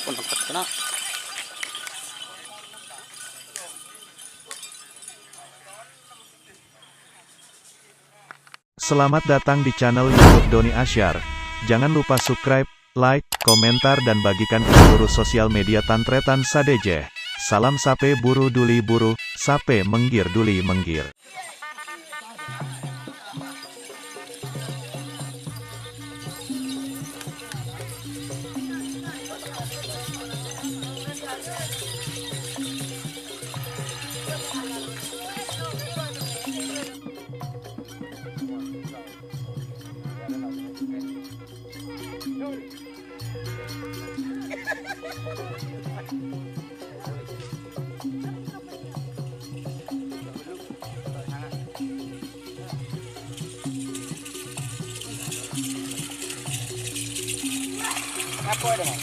Pendapat kena. Selamat datang di channel YouTube Doni Asyar. Jangan lupa subscribe, like, komentar dan bagikan ke seluruh sosial media Tantretan Sadejeh. Salam sape buru duli buru, sape menggir duli menggir. Apa ada, Mas?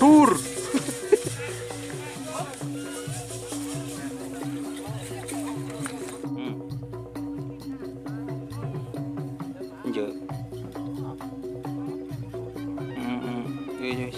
Tur. Jauh. Yuk.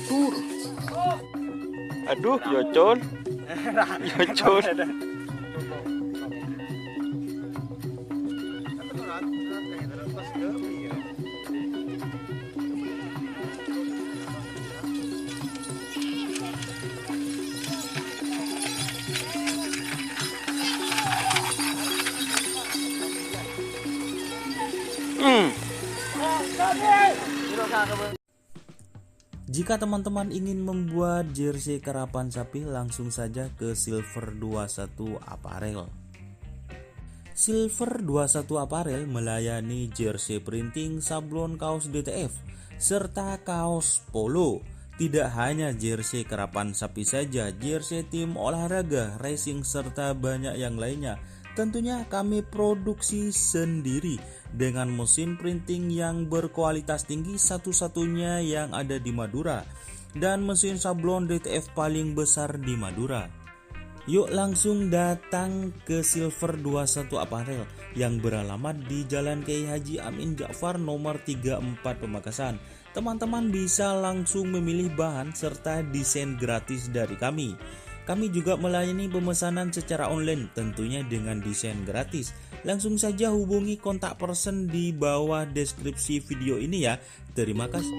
Tur. Aduh, Yocol. Yocol. Jika teman-teman ingin membuat jersey karapan sapi, langsung saja ke Silver 21 Apparel. Silver 21 Apparel melayani jersey printing, sablon kaos DTF, serta kaos polo. Tidak hanya jersey karapan sapi saja, jersey tim olahraga, racing, serta banyak yang lainnya. Tentunya kami produksi sendiri dengan mesin printing yang berkualitas tinggi, satu-satunya yang ada di Madura, dan mesin sablon DTF paling besar di Madura. Yuk langsung datang ke Silver 21 Apparel yang beralamat di Jalan Kiai Haji Amin Ja'far nomor 34 Pamekasan. Teman-teman bisa langsung memilih bahan serta desain gratis dari kami. Kami juga melayani pemesanan secara online, tentunya dengan desain gratis. Langsung saja hubungi kontak person di bawah deskripsi video ini ya. Terima kasih.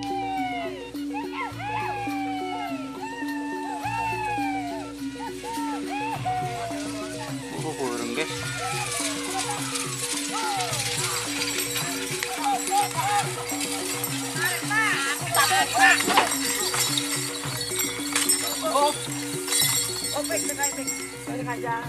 Burung, guys. Baik, baik, baik. Aja.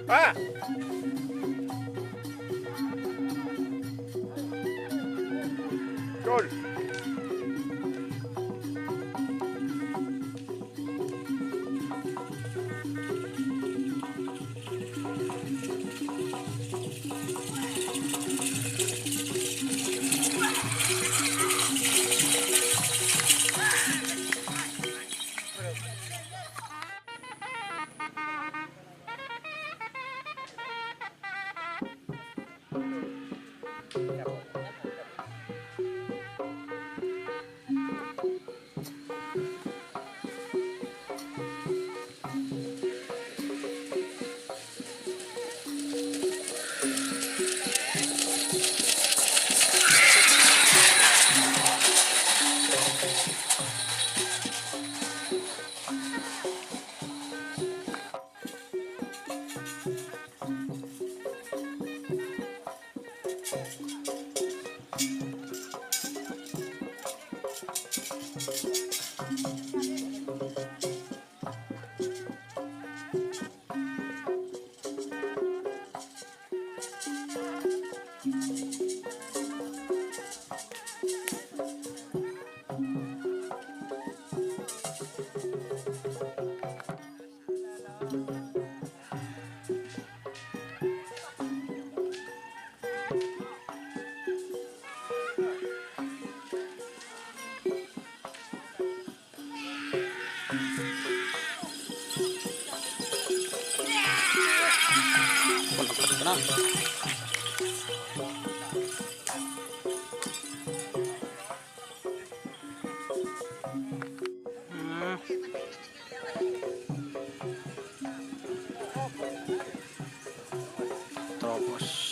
Ah. Gol. Tenang. Terobos.